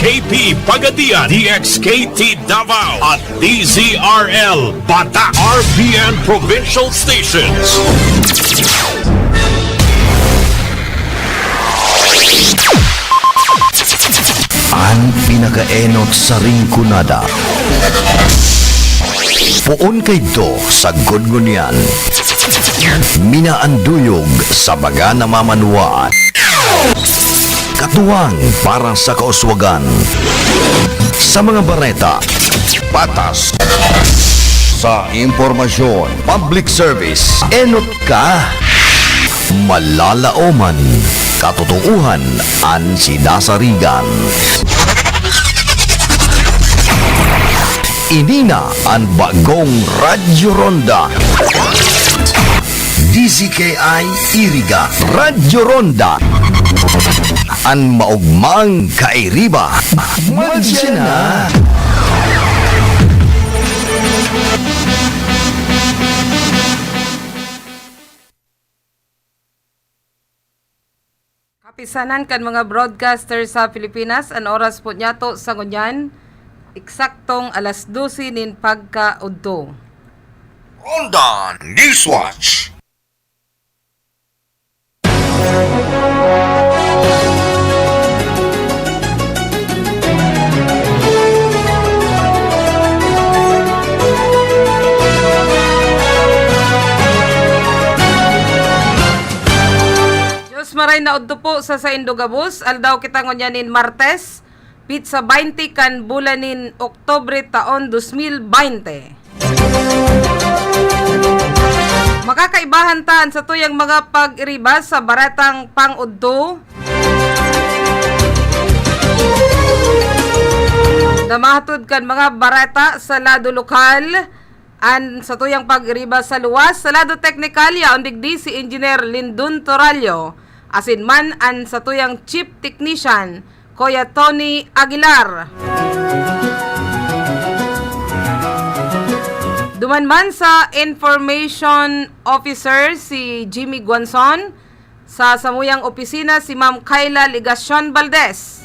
DXKP Pagadian, DXKT Davao at DZRL Bata RPN Provincial Stations. Ang pinakaenot sa ringkunada. Puon kay do sa gudgunyan. Minaanduyog sa baga namamanuan. Katuwang para sa kauswagan. Sa mga bareta, patas. Sa impormasyon, public service, enot ka. Malalaoman, katotohanan ang sinasarigan. Inina ang bagong Radyo Ronda. DZKI Iriga Radyo Ronda. Ang maugmang kairiba. Madsya na! Kapisanan kan mga broadcaster sa Pilipinas, ang oras po niya to sa ngunyan, eksaktong alas 12 nin pagkaudto. Ronda Newswatch. Maray na udto po sa Indogabus, aldaw kita ngunyanin Martes, pizza 20 kan bulanin Oktobre taon 2020. Makakaibahan taan sa tuyang mga pag-iriba sa baratang pang-udto. Namahatod kan mga barata sa lado lokal, an sa tuyang pag-iriba sa luwas, sa lado teknikal, yaon digdi si Engineer Lindon Toralio, asin man an sa tuyang Chief Technician, Kuya Tony Aguilar. Dumanman sa Information Officer si Jimmy Guanzon, sa samuyang opisina si Ma'am Kayla Ligacion Valdez.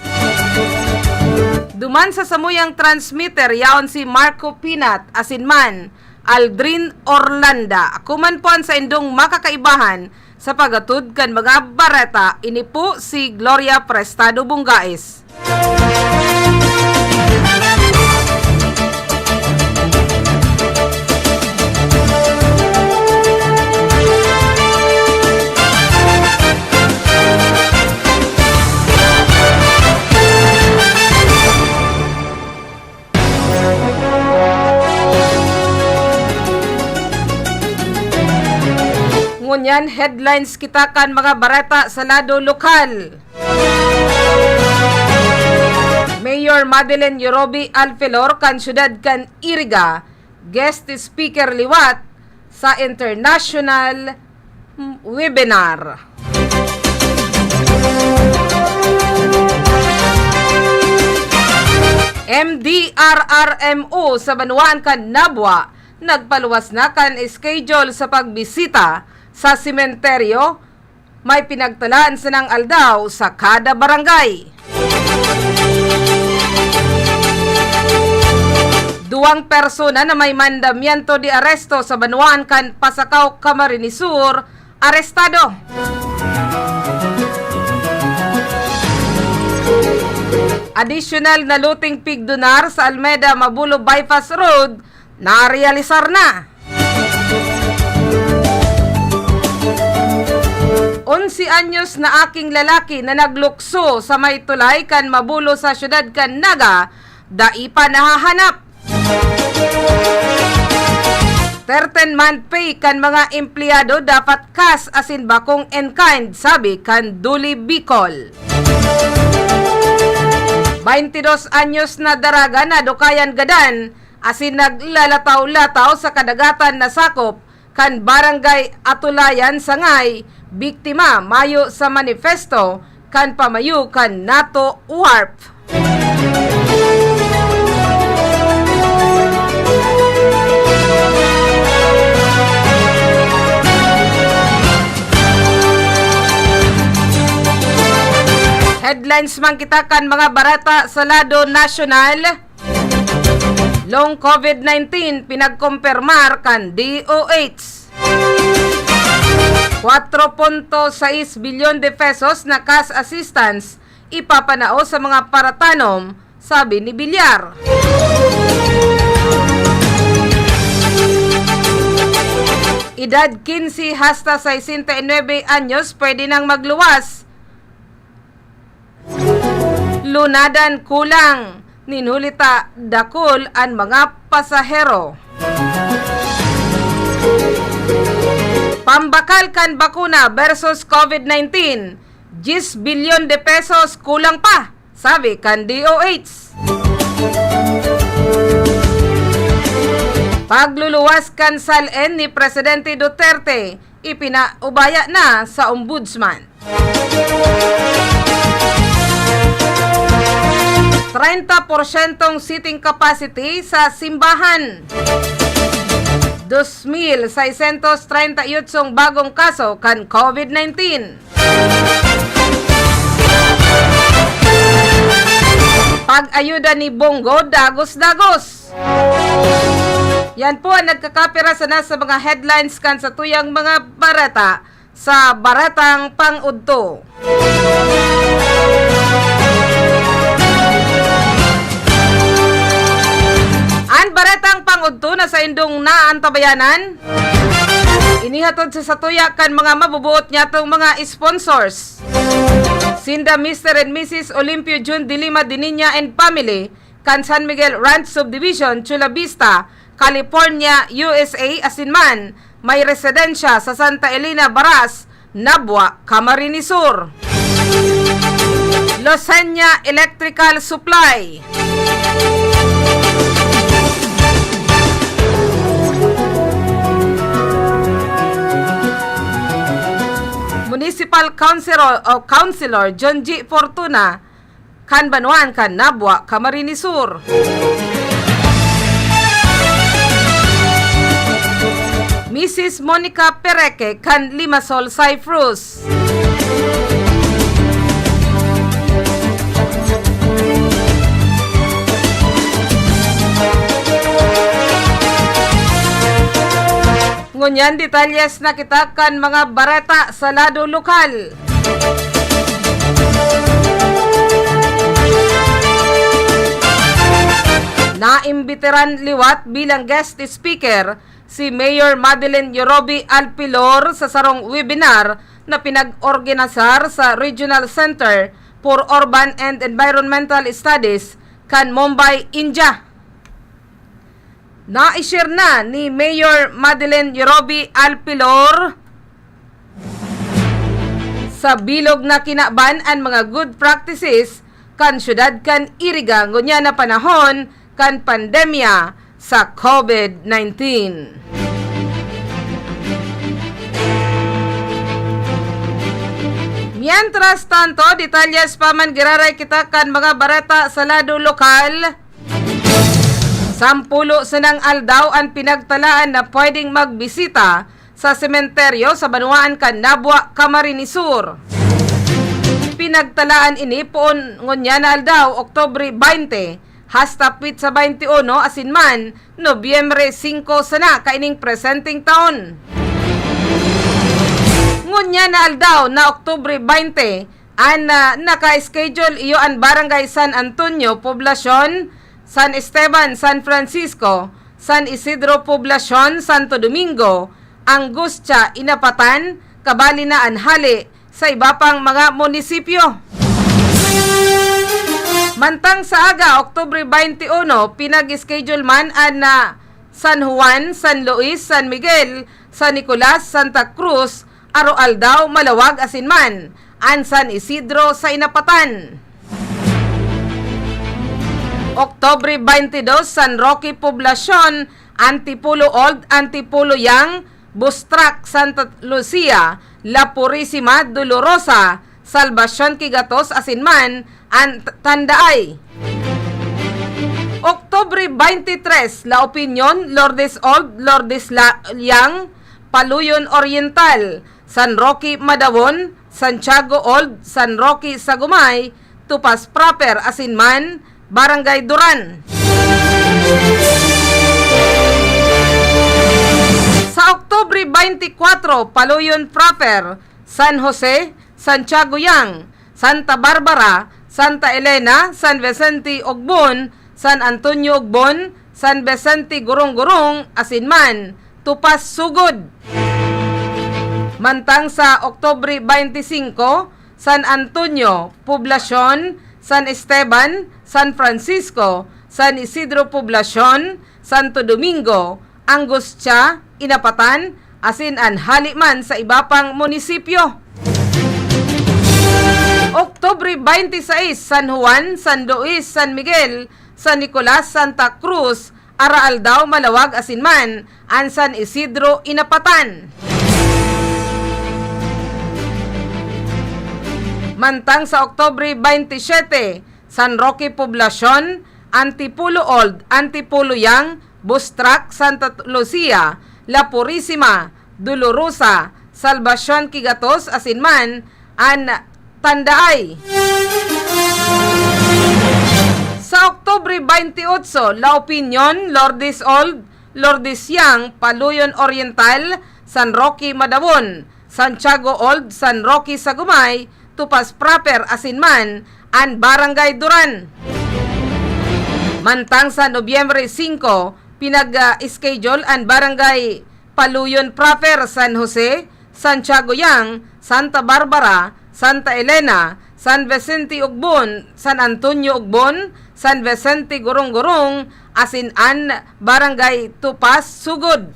Duman sa samuyang transmitter yaon si Marco Pinat, asin man Aldrin Orlanda. Akuman po sa indong makakaibahan sa pagatud kan mga bareta, ini po si Gloria Prestado Bungais. Ngunyan, headlines kita kan mga barata sa lado lokal. Mayor Madeleine Yorobi Alfelor kan syudad kan Iriga, guest speaker liwat sa international webinar. MDRRMO sa Banuan kan Nabwa nagpaluwas na kan schedule sa pagbisita sa sementeryo, may pinagtalaan sa ng aldaw sa kada barangay. Duwang persona na may mandamiento di aresto sa Banuan kan Pasakaw, Camarines Sur, arestado. Additional na looting pigdonar sa Almeda Mabulo Bypass Road na realisar na. 11 anyos na aking lalaki na naglukso sa may tulay kan Mabulo sa syudad kan Naga, dai pa nahahanap. 13-month pay kan mga empleyado dapat cash asin bakong in kind, sabi kan Duli Bicol. 22 anyos na daraga na dukayan gadan asin naglalataw-lataw sa kadagatan na sakop kan Barangay Atulayan Sangay, biktima mayo sa manifesto kan pamayu kan NATO UARP. Headlines man kita kan mga barata sa lado nasyonal. Long COVID-19 pinagkumpirmar kan DOH. 4.6 bilyon de pesos na cash assistance ipapanao sa mga paratanom, sabi ni Villar. Edad 15 hasta 69 anyos pwede nang magluwas. Lunadan kulang, ninulita dakol ang mga pasahero. Pambakal kan bakuna versus COVID-19, 10 bilyon de pesos kulang pa, sabi kan DOH. Pagluluwas kan salen ni Presidente Duterte, ipinaubaya na sa ombudsman. 30% seating capacity sa simbahan. 2,638 bagong kaso kan COVID-19. Pag-ayuda ni Bongo, dagos-dagos. Yan po ang nagkakapira sa mga headlines kan sa tuyang mga barata sa Baratang Pang-udto. Ang Baratang Pang-udto na sa indong naantabayanan, inihatod sa satuya kan mga mabubuot niya itong mga sponsors. Sinda Mr. and Mrs. Olimpio June de Lima Dininya and Family, kan San Miguel Ranch Subdivision, Chula Vista, California, USA, asinman, may residensya sa Santa Elena, Baras, Nabwa, Camarines Sur. Losenya Electrical Supply. Municipal Councilor John G. Fortuna, kan Banuan, kan Nabwa, Camarines Sur. Mrs. Monica Pereke, kan Limassol, Cyprus. Ngunyan detalyes na kita kan mga barata sa lado lokal. Naimbitiran liwat bilang guest speaker si Mayor Madeline Yorobi Alpilor sa sarong webinar na pinag-organisar sa Regional Center for Urban and Environmental Studies kan Mumbai, India. Na-share na ni Mayor Madeline Yorobi Alpilor sa bilog na kinaban ang mga good practices kan syudad kan Iriga ngunya na panahon kan pandemya sa COVID-19. Mientras tanto, detalyes pa man giraray kita kan mga barata sa lado lokal. 10 sanang aldaw ang pinagtalaan na pwedeng magbisita sa sementeryo sa Banuan kan Nabwa, Camarines Sur. Pinagtalaan ini poon ngunya na aldaw Oktubre 20 hasta pit sa 21 asinman Nobyembre 5 sana kaining presenting taon. Ngunya na aldaw na Oktubre 20 an naka-schedule iyo ang Barangay San Antonio, Poblacion, San Esteban, San Francisco, San Isidro, Poblacion, Santo Domingo, Angustia, Inapatan, kabali na anhali sa iba pang mga munisipyo. Mantang sa aga, Oktubre 21, pinag-schedule man ang San Juan, San Luis, San Miguel, San Nicolas, Santa Cruz, Aroaldaw, Malawag, asinman, ang San Isidro sa Inapatan. Oktubre 22, San Roque, Poblacion, Antipolo Old, Antipolo Young, Bustrac, Santa Lucia, La Purísima, Dolorosa, Salvacion, Kigatos, asinman, ang Tandaay. Oktubre 23, La Opinion, Lourdes Old, Lourdes Young, Paluyon Oriental, San Roque, Madawon, Santiago Old, San Roque, Sagumay, Tupas Proper, Asinman, Barangay Duran. Sa Oktubre 24, Paluyon Proper, San Jose, Santiago Yang, Santa Barbara, Santa Elena, San Vicente Ogbon, San Antonio Ogbon, San Vicente Gurong-Gurong, Asinman, Tupas Sugod. Mantang sa Oktubre 25, San Antonio, Poblacion, San Esteban, San Francisco, San Isidro Poblacion, Santo Domingo, Angustia, Inapatan, Asinan, Haliman sa iba pang munisipyo. Oktubre 26, San Juan, San Luis, San Miguel, San Nicolas, Santa Cruz, Araaldaw, Malawag, Asinman, an San Isidro, Inapatan. Mantang sa Oktubre 27, San Roque Poblacion, Antipulo Old, Antipulo Young, Bustrak, Santa Lucia, La Purísima, Dolorosa, Salvacion Kigatos, Asinman, an Tandaay. Sa Oktubre 28, La Opinion, Lourdes Old, Lourdes Young, Paluyon Oriental, San Roque Madawon, Santiago Old, San Roque Sagumay, Tupas Proper, Asinman, an Barangay Duran. Mantang sa Nobyembre 5, pinag-schedule ang Barangay Paluyon Proper, San Jose, Santiago Yang, Santa Barbara, Santa Elena, San Vicente Ogbon, San Antonio Ogbon, San Vicente Gurong-Gurong, Asinan, Barangay Tupas Sugod.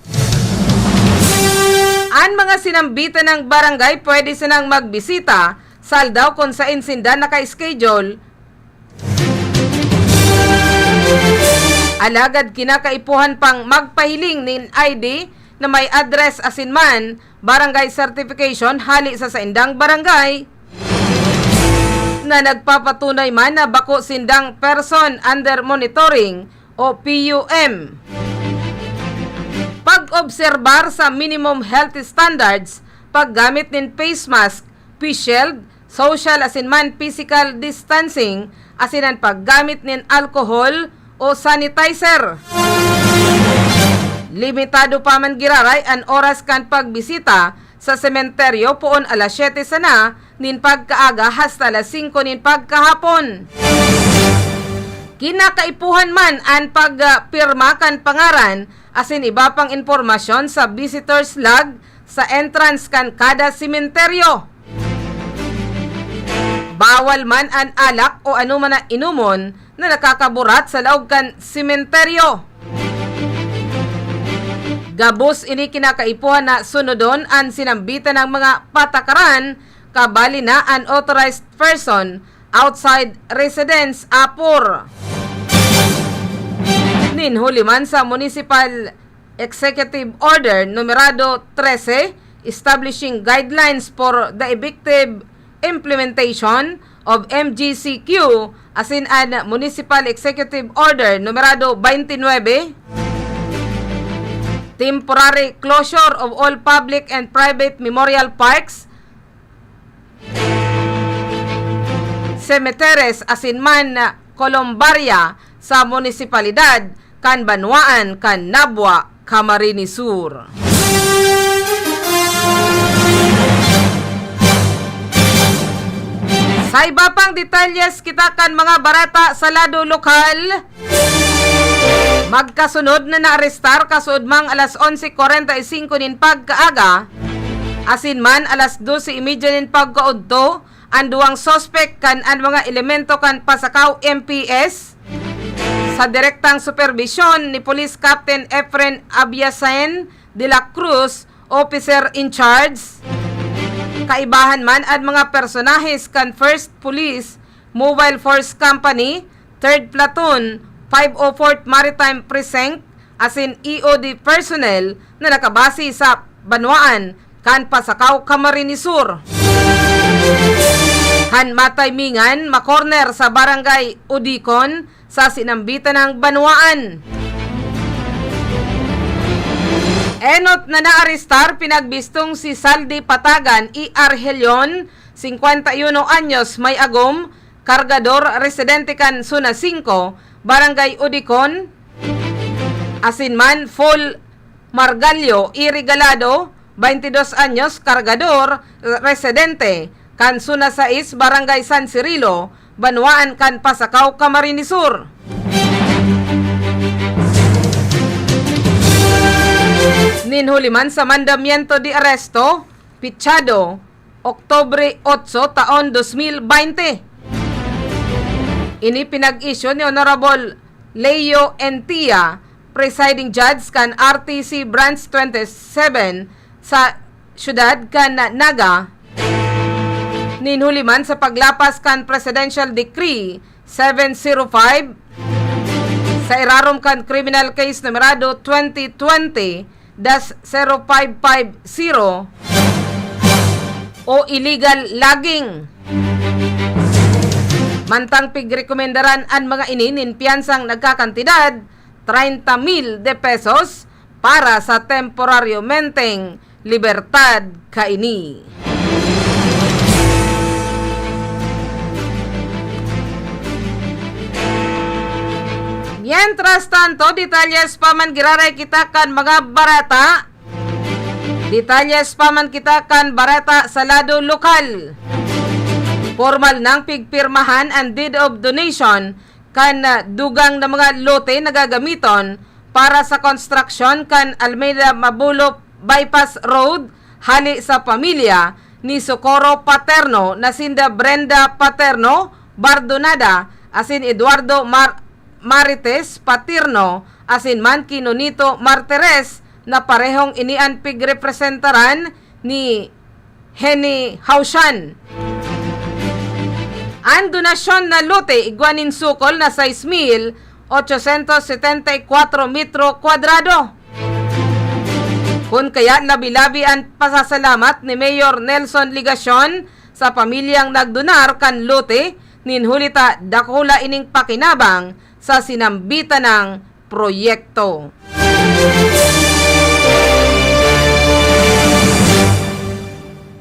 Ang mga sinambitan ng barangay pwede sinang magbisita saldaw kung sa insinda naka-schedule. Alagad kinakaipuhan pang magpahiling nin ID na may address asinman, barangay certification hali sa saindang barangay na nagpapatunay man na bako sindang person under monitoring o PUM. Pag-obserbar sa minimum health standards, paggamit nin face mask, face shield, social asinman physical distancing, asinan paggamit nin alcohol o sanitizer. Limitado pa man giraray ang oras kan pagbisita sa sementeryo poon alas 7 sana nin pagkaaga hasta alas 5 nin pagkahapon. Kinakaipuhan man ang pagpirma kan pangaran asin iba pang impormasyon sa visitors log sa entrance kan kada sementeryo. Bawal man ang alak o anuman na inumon na nakakaburat sa laog kan sementeryo. Gabos ini kinakaipuhan na sunodon ang sinambitan ng mga patakaran kabali na unauthorized person outside residence apor. Ninhuliman sa Municipal Executive Order numerado 13 establishing guidelines for the effective implementation of MGCQ asin an Municipal Executive Order numerado 29 temporary closure of all public and private memorial parks, cemeteries asinman kolombarya sa munisipalidad kan Banwaan kan Nabwa, Camarines Sur. Sa iba pang detalyes kita kan mga barata sa lado lokal, magkasunod na naarestar kasud mang alas 11:45 nin pagkaaga, asin man alas 12:30 nin pagkaudto, ang duwang suspect kan ang mga elemento kan Pasakaw MPS sa direktang supervision ni Police Captain Efren Abiasen de la Cruz, officer in charge. Kaibahan man ang mga personahes kan 1st Police Mobile Force Company, 3rd Platoon, 504th Maritime Precinct, asin EOD personnel na nakabase sa Banwaan, kan Pasakaw, Camarines Sur. Han mataymingan, makorner sa Barangay Udikon sa sinambitan ng Banwaan. Enot na naarestar, pinagbistong si Saldi Patagan, E. Argelion, 51 anyos, may agom, kargador residente kan Suna 5, Barangay Udicon, asinman full Margalyo Irigalado, 22 anyos, kargador residente kan Suna 6, Barangay San Cirilo, Banwaan kan Pasakaw, Camarines Sur. Ninhuliman sa mandamiento de aresto, Pichado, Oktubre 8, taon 2020. Ini pinag-issue ni Honorable Leo Entia, presiding judge kan RTC Branch 27 sa syudad kan Naga. Ninhuliman sa paglapas kan Presidential Decree 705 sa irarom kan criminal case numerado 2020-0550 o illegal logging. Mantang pigrekomendaran ang mga inin piyansang nagkakantidad 30,000 de pesos para sa temporaryo menteng libertad kaini. Mientras tanto, detalles pa man giraray kita kan mga barata. Detalles pa man kita kan barata sa lado lokal. Formal nang pigpirmahan ang deed of donation kan dugang na mga lote na gagamiton para sa construction kan Almeida Mabulo Bypass Road hali sa pamilya ni Socorro Paterno na sinda Brenda Paterno Bardonada asin Eduardo Marites Paterno asin man Kinonito Martires na parehong inian pigrepresentaran ni Henny Haushan. Ang donasyon na lote igwanin sukol na 6,874 metro kwadrado. Kung kaya labi-labi ang pasasalamat ni Mayor Nelson Ligacion sa pamilyang nagdonar kan lote, ninhulita dakula ining pakinabang sa sinambitan ng proyekto.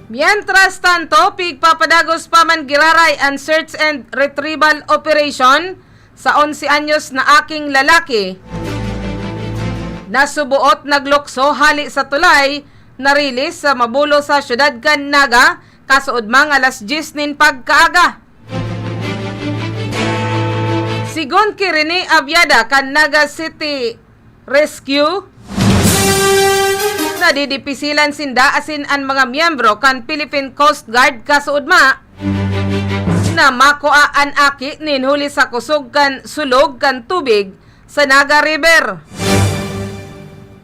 Mientras tanto, pigpapadagos pa man giraray ang search and retrieval operation sa 11 anyos na aking lalaki. Nasubuot naglukso hali sa tulay, narilis sa Mabulo sa syudad kan Naga, kasuod mga alas 10 nin pagkaaga. Sigon ki Rene Abiada kan Naga City Rescue, nadidipisilan sinda asin ang mga miyembro kan Philippine Coast Guard kasuod ma na makoa an aki ninhuli sa kusog kan sulog kan tubig sa Naga River.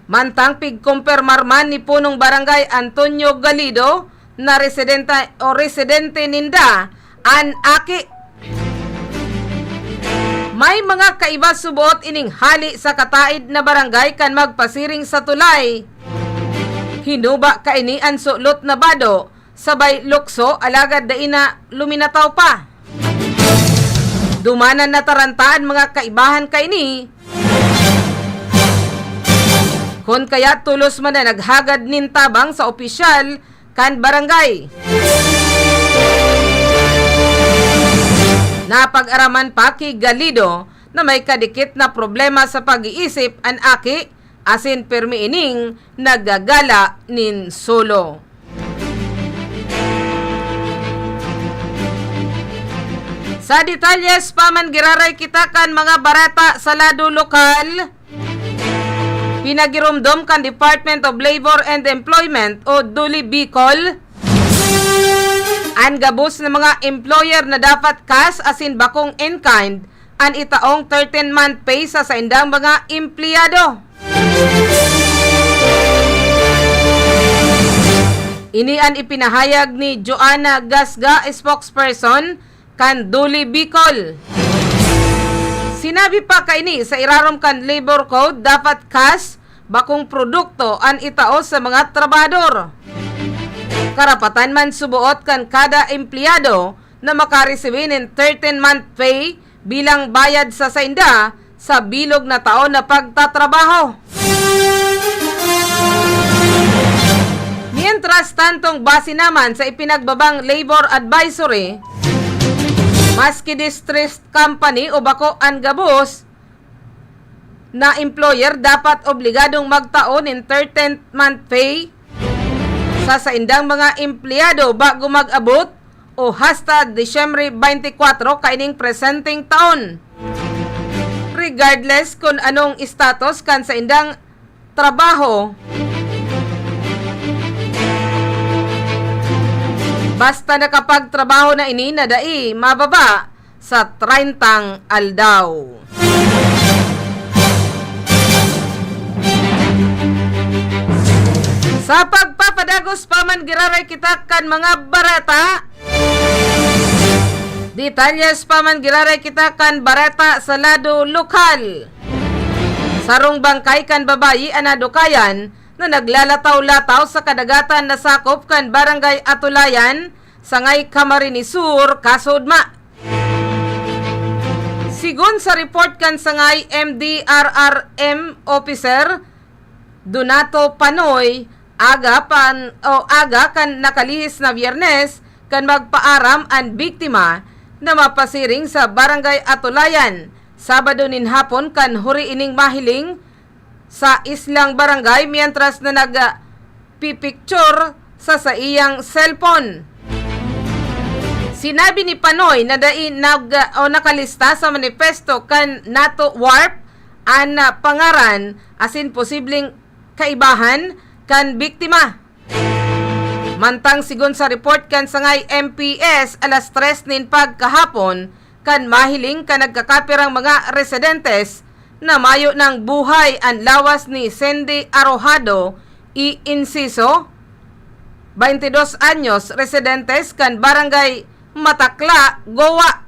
Mantang pigkumpirmar man ni punong barangay Antonio Galido na residente ninda an aki. May mga kaiba subuot ining hali sa kataid na barangay kan magpasiring sa tulay. Hinuba kaini ang sulot na bado, sabay lukso alagad da ina luminataw pa. Dumanan na tarantaan mga kaibahan kaini. Kung kaya tulos man na naghagad nintabang sa opisyal kan barangay. Napag-araman pa kay Galido na may kadikit na problema sa pag-iisip ang aki asin permi ining nagagala nin solo. Sa detalyes pa man giraray kita kan mga barata sa lado lokal. Pinagirumdom kan Department of Labor and Employment o DULI Bicol ang gabos ng mga employer na dapat cash asin bakong in-kind ang itaong 13-month pay sa indang mga empleyado. Ini ang ipinahayag ni Joanna Gasga, spokesperson kan DULI Bicol. Sinabi pa kaini sa irarom kan Labor Code dapat cash bakong produkto ang itao sa mga trabador. Karapatan man subuot kan kada empleyado na makaresibin ng 13-month pay bilang bayad sa sainda sa bilog na taon na pagtatrabaho. Mientras tantong base naman sa ipinagbabang labor advisory, Maski distressed company o bako ang gabos na employer dapat obligadong magtaon in 13th month pay sa indang mga empleyado bago mag-abot o hasta Disyembre 24 kaining presenting taon. Regardless kung anong status kan sa indang trabaho, basta nakapagtrabaho na ini na dai mababa sa 30 aldaw. Sa pagpapadagos pa man giraray kita kan mga barata. Detalyes pa man giraray kita kan barata sa lado lokal. Sarong bangkay kan babayi anadukayan na naglalataw-lataw sa kadagatan na sakop kan barangay Atulayan sa ngay Camarines Sur, Kasudma. Sigun sa report kan sa ngay MDRRM officer Donato Panoy, aga kan nakalihis na Biyernes kan magpaaram ang biktima na mapasiring sa barangay Atulayan. Sabado nin hapon kan huri ining mahiling sa islang barangay mientras na nagpipicture sa iyang cellphone. Sinabi ni Panoy na nakalista sa manifesto kan NATO WARP ang pangaran asin posibleng kaibahan kan biktima. Mantang sigon sa report kan sangay MPS alas 3 nin pagkahapon kan mahiling kan nagkakapirang mga residentes na mayo ng buhay ang lawas ni Cindy Arojado y Inciso, 22 anyos, residentes kan barangay Matakla, Goa.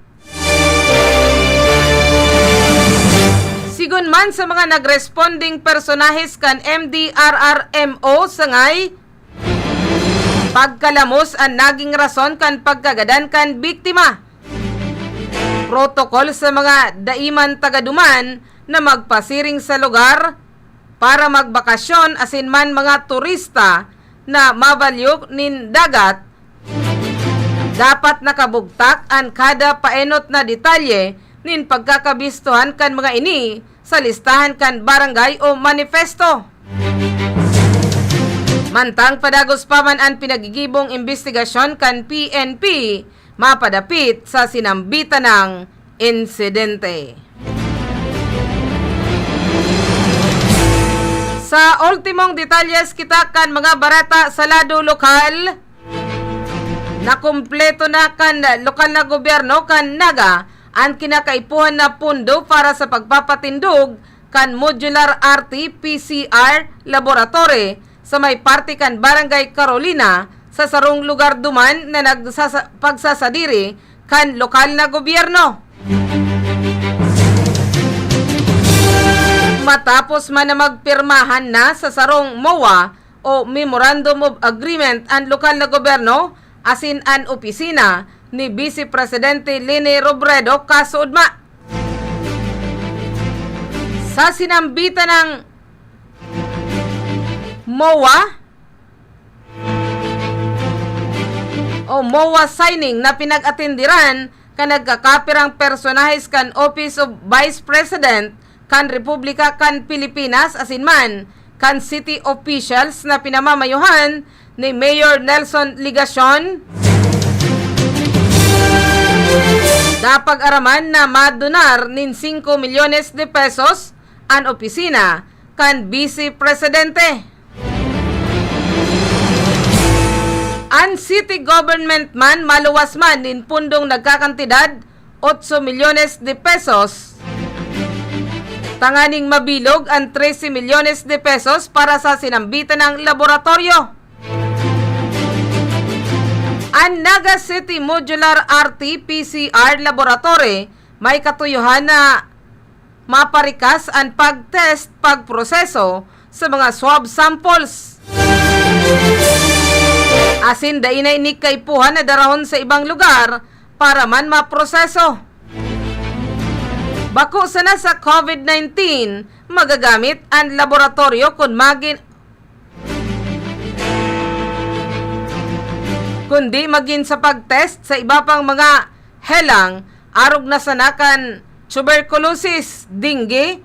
Sigun man sa mga nagresponding personahes kan MDRRMO sangay pagkalamos ang naging rason kan pagkagadan kan biktima. Protokol sa mga daiman tagaduman na magpasiring sa lugar para magbakasyon asin man mga turista na mabalyog nin dagat, dapat nakabugtak ang kada paenot na detalye nin pagkakabistuhan kan mga ini sa listahan kan barangay o manifesto. Mantang padagos pa man ang pinagigibong investigasyon kan PNP mapadapit sa sinambitan ng insidente. Sa ultimong detalyes kita kan mga barata sa lado lokal, nakumpleto na kan lokal na gobyerno kan Naga ang kinakaipuhan na pundo para sa pagpapatindog kan modular RT-PCR laboratory sa may parte kan Barangay Carolina sa sarong lugar duman na pagsasadiri kan lokal na gobyerno. Matapos man na magpirmahan na sa sarong MOA o Memorandum of Agreement ang lokal na gobyerno asin ang opisina ni Vice Presidente Leni Robredo Kasudma. Sa sinambitan ng MOA o MOA signing na pinag-atindiran kan nagkakapirang personahes kan Office of Vice President kan Republika kan Pilipinas asin man kan city officials na pinamamayuhan ni Mayor Nelson Ligacion. Napag araman na madonar nin 5 milyones de pesos ang opisina kan Vice Presidente. Ang city government man maluwas man nin pundong nagkakantidad 8 milyones de pesos. Tanganing mabilog ang 13 milyones de pesos para sa sinambitan ng laboratorio. Ang Naga City Modular RT-PCR Laboratory may katuyuhan na maparikas ang pag-test, pagproseso sa mga swab samples. Asin dainay ni kaipuhan na darahon sa ibang lugar para man maproseso. Bako sana sa COVID-19, magagamit ang laboratorio kundi maging sa pag-test sa iba pang mga helang arog na sanakan tuberculosis, dengue,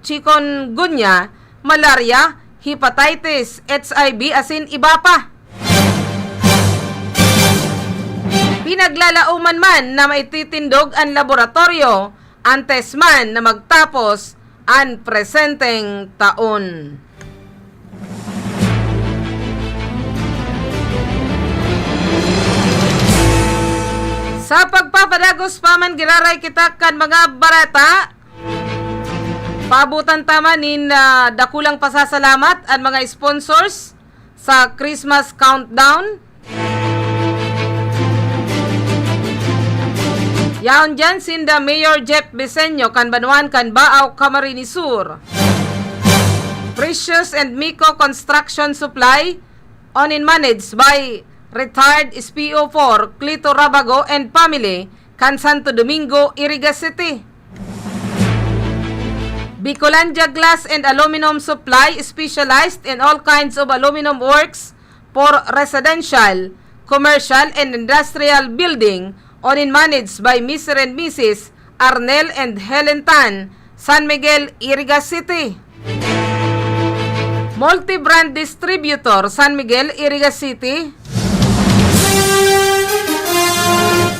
chikungunya, malaria, hepatitis, HIV, asin iba pa. Pinaglalauman man na maititindog ang laboratorio antes man na magtapos ang presenteng taon. Sa pagpapadagos pa man giraray kita kan mga barata, paabutan tama nin dakulang pasasalamat ang mga sponsors sa Christmas countdown. Yaon dyan sinda Mayor Jeff Beseño kan Banuan kan Baaw, Camarines Sur. Precious and Mico Construction Supply, owned and managed by retired SPO4 Clito Rabago and family, kan Santo Domingo, Iriga City. Bicolandia Glass and Aluminum Supply, specialized in all kinds of aluminum works for residential, commercial, and industrial building, owned and managed by Mr. and Mrs. Arnel and Helen Tan, San Miguel, Iriga City. Multi-brand distributor, San Miguel, Iriga City.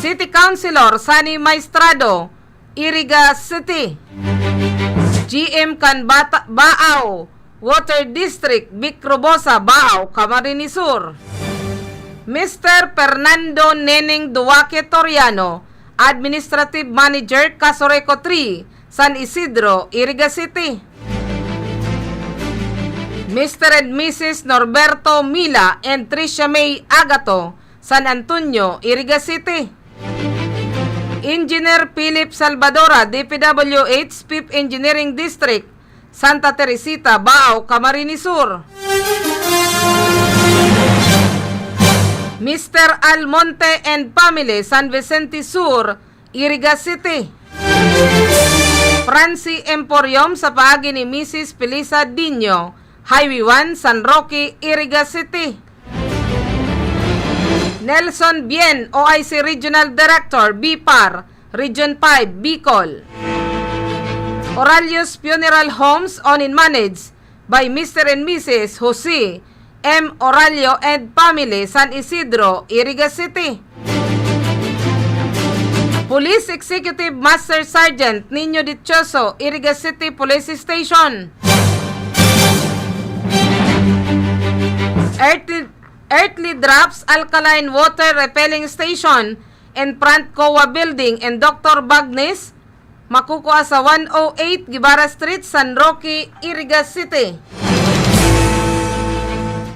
City Councilor Sani Maestrado, Iriga City. GM kan Baaw Water District, Vic Robosa, Baaw, Camarines Sur. Mr. Fernando Neneng Duwaque Toriano, Administrative Manager, Casoreco 3, San Isidro, Iriga City. Mr. and Mrs. Norberto Mila and Tricia May Agato, San Antonio, Iriga City. Engineer Philip Salvadora, DPWH, 5th Engineering District, Santa Teresita, Baaw, Camarines Sur. Mr. Almonte and family, San Vicente Sur, Iriga City. Francie Emporium sa paagi ni Mrs. Felisa Dino, Highway 1, San Roque, Iriga City. Nelson Bien, OIC Regional Director, BIPAR, Region 5, Bicol. Oralios Funeral Homes, owned and managed by Mr. and Mrs. Jose M. Oralio and family, San Isidro, Iriga City. Police Executive Master Sergeant Nino Dichoso, Iriga City Police Station. Earthly Drops Alkaline Water Repelling Station in front COA Building and Dr. Bagnes, makukuha sa 108 Guevara Street, San Roque, Iriga City.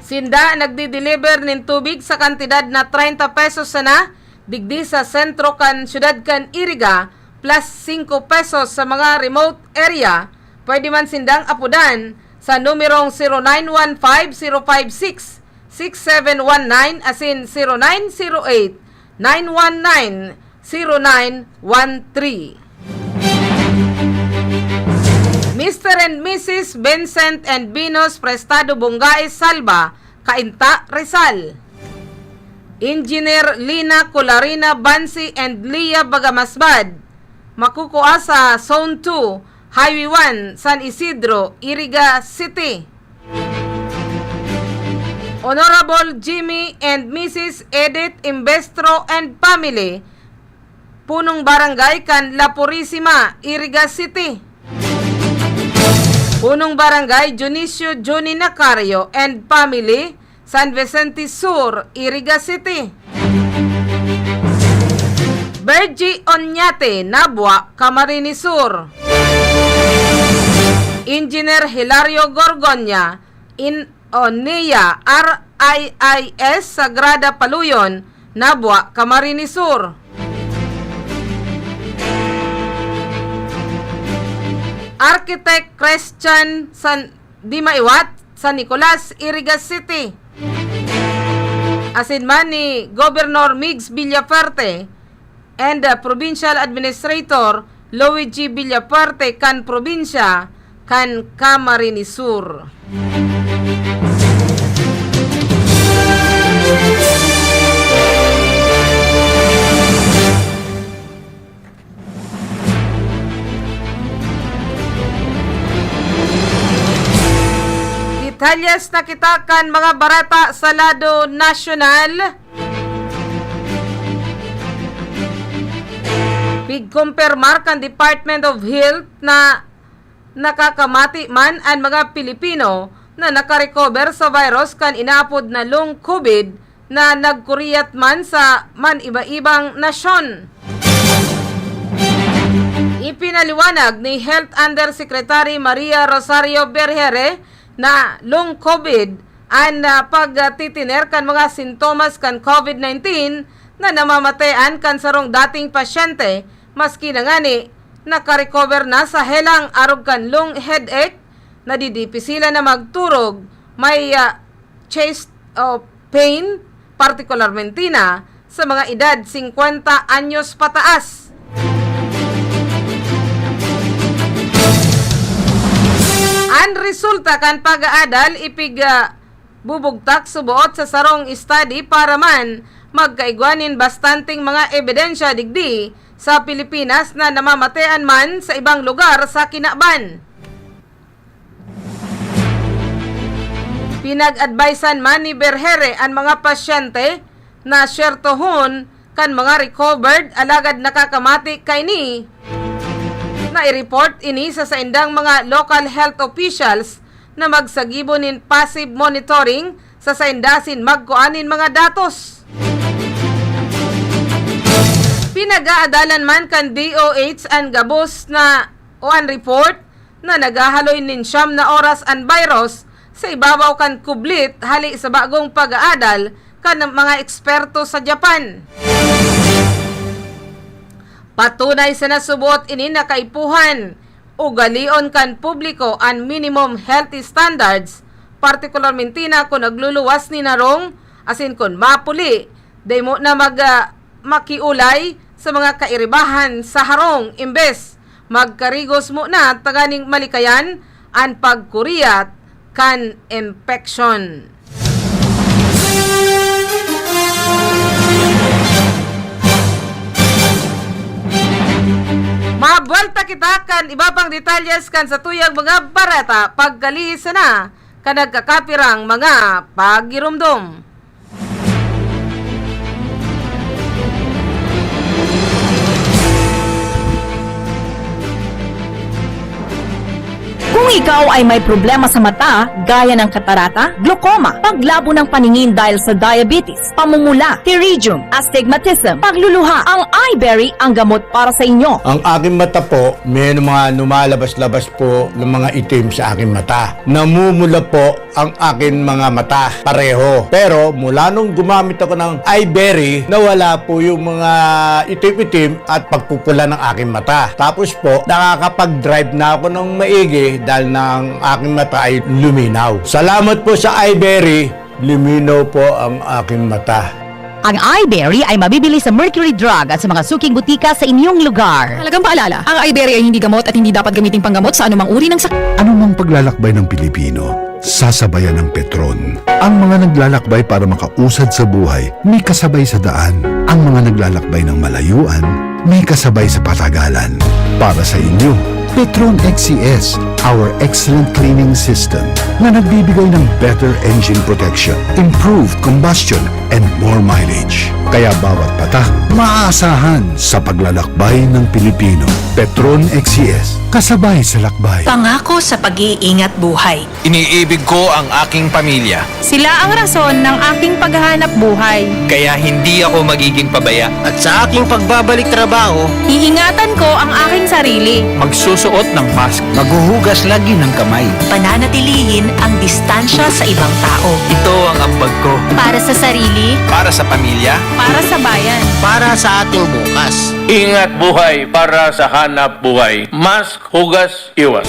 Sinda nagdi-deliver nin tubig sa kantidad na 30 pesos sana, digdi sa sentro kan syudad kan Iriga, plus 5 pesos sa mga remote area. Pwede man sindang apudan sa numerong 0915-056-6719 asin 0908-919-0913. Mr. and Mrs. Vincent and Venus Prestado Bungaes Salva, Cainta, Rizal. Engineer Lina Colarina Bansi and Leah Bagamasbad, makukuha sa Zone 2, Highway 1, San Isidro, Iriga City. Honorable Jimmy and Mrs. Edith Imbestro and family, Punong Barangay kan La Purisima, Iriga City. Punong Barangay Junicio Juni Nacario and family, San Vicente Sur, Iriga City. Bergie Onyate, Nabua, Camarines Sur. Engineer Hilario Gorgonya, in Onea, RIIS, Sagrada Paluyon, Nabua, Camarines Sur. Architect Christian Dimaiwat, San Nicolas, Iriga City. Asin man ni Governor Migs Villaferte and Provincial Administrator Luigi Villaferte kan probinsya kan Camarines Sur. Detalyes na kita kan mga barata sa lado nasyonal. Pigkumpirmar kan Department of Health na nakakamati man ang mga Pilipino na nakarecover sa virus kan inaapod na long COVID na nagkuriyat man sa man iba-ibang nasyon. Ipinaliwanag ni Health Undersecretary Maria Rosario Berhere na long COVID ang pagtitiner kan mga sintomas kan COVID-19 na namamatayan kan sarong dating pasyente maski na ngani nakarecover na sa helang arog kan long headache, nadidipi sila na magturog, may chest pain, partikularmente na sa mga edad 50 anyos pataas. Ang resulta kan pag-aadal ipig bubugtak subuot sa sarong study para man magkaigwanin bastanting mga ebidensya digdi sa Pilipinas na namamatayan man sa ibang lugar sa kinaban. Pinag-advisean man ni Berhere ang mga pasyente na syertohon kan mga recovered alagad nakakamati kay ni na i-report ini sa saindang mga local health officials na magsagibonin passive monitoring sa saindasin magkuanin mga datos. Pinag-aadalan man kan DOH ang gabos na o ang report na nagahaloy nin siyam na oras ang virus sa ibabaw kan kublit hali sa bagong pag-aadal kan mga eksperto sa Japan. Patunay sa nasubuot ini na kaipuhan ugalion kan publiko ang minimum healthy standards, partikularmente na kung nagluluwas ni narong asin kung mapuli, day mo na makiulay sa mga kairibahan sa harong imbes magkarigos mo na taganing malikayan ang pagkuriyat kan infection. Mabuelta kita kan iba pang detalyes kan sa tuyang mga barata pagkalihis na kan nagkakapirang mga pagirumdom. Kung ikaw ay may problema sa mata, gaya ng katarata, glaucoma, paglabo ng paningin dahil sa diabetes, pamumula, pterygium, astigmatism, pagluluha, ang eyeberry ang gamot para sa inyo. Ang aking mata po, may mga lumalabas-labas po ng mga itim sa aking mata. Namumula po ang aking mga mata, pareho. Pero mula nung gumamit ako ng eyeberry, nawala po yung mga itim-itim at pagpupula ng aking mata. Tapos po, nakakapag-drive na ako ng maigi dahil na ang aking mata ay luminaw. Salamat po sa eyeberry, luminaw po ang aking mata. Ang eyeberry ay mabibili sa Mercury Drug at sa mga suking butika sa inyong lugar. Halagang paalala, ang eyeberry ay hindi gamot at hindi dapat gamiting panggamot sa anumang uri ng sakit. Anumang paglalakbay ng Pilipino, sasabayan ng Petron. Ang mga naglalakbay para makausad sa buhay, may kasabay sa daan. Ang mga naglalakbay ng malayuan, may kasabay sa patagalan. Para sa inyo, Petron XCS, our excellent cleaning system na nagbibigay ng better engine protection, improved combustion, and more mileage. Kaya bawat patak, maaasahan sa paglalakbay ng Pilipino. Petron XCS, kasabay sa lakbay. Pangako sa pag-iingat buhay. Iniibig ko ang aking pamilya. Sila ang rason ng aking paghahanap buhay. Kaya hindi ako magiging pabaya. At sa aking pagbabalik trabaho, Iingatan ko ang aking sarili. Magsusuot ng mask. maghuhugas lagi ng kamay. Pananatilihin ang distansya sa ibang tao. Ito ang ambag ko. Para sa sarili, Para sa pamilya. para sa bayan. Para sa ating bukas. Ingat buhay para sa hanap buhay. Mask, hugas, iwas.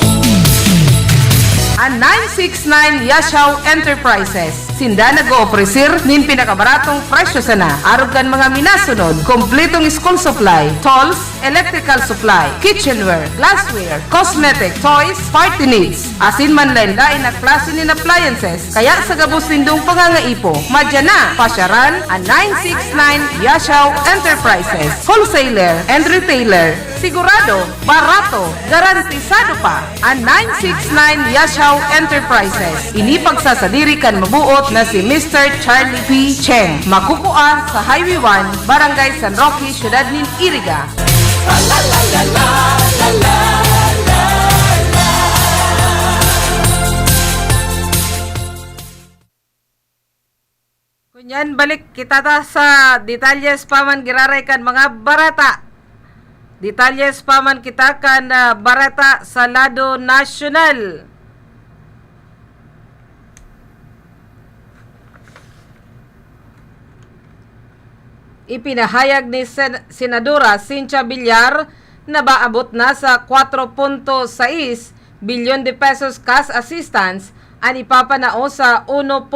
Ang 969 Yashaw Enterprises. Sinda nag-o-ofrecer nin pinakabaratong presyo sana. Arog kan mga minasunod, kompletong school supply, tolls, electrical supply, kitchenware, glassware, cosmetic, toys, party needs, asin man lain-lain na klase ni appliances, kaya sa gabos nindong pangangaipo, madya na, pasyaran, ang 969 Yashaw Enterprises, wholesaler and retailer. Sigurado, barato, garantisado pa ang 969 Yashaw Enterprises. Inipagsasadiri kan mabuot na si Mr. Charlie P. Cheng. Makukuha sa Highway 1, Barangay San Roque, Ciudad nin Iriga. Kunyan, balik kita ta sa detalyes paman giraray kan mga barata. Detalyes paman kita kan barata sa lado nasyonal. Ipinahayag ni Senadora Cynthia Villar na baabot na sa 4.6 bilyon de pesos cash assistance ang ipapanao sa 1.1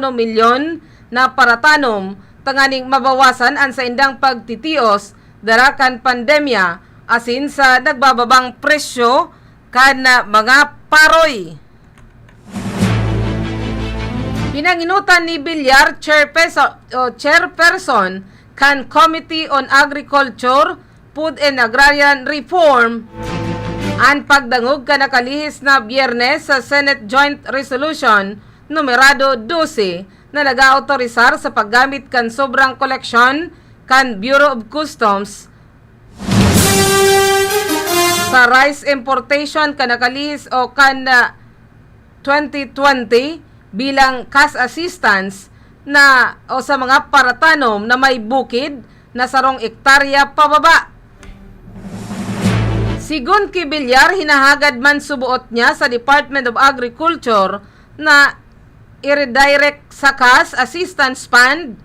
milyon na paratanom tanganing mabawasan ang sa indang pagtitios darakan pandemya asin sa nagbababang presyo kan mga paroy. Pinanginutan ni Villar, chairperson kan Committee on Agriculture, Food and Agrarian Reform, ang pagdangog ka nakalihis na Biyernes sa Senate Joint Resolution numerado 12 na nag-autorisar sa paggamit kan sobrang koleksyon kan Bureau of Customs sa rice importation ka nakalihis o kan 2020 bilang cash assistance na o sa mga paratanom na may bukid na sarong ektarya pababa. Sigun ki Villar, hinahagad man subuot niya sa Department of Agriculture na i-redirect sa cash assistance fund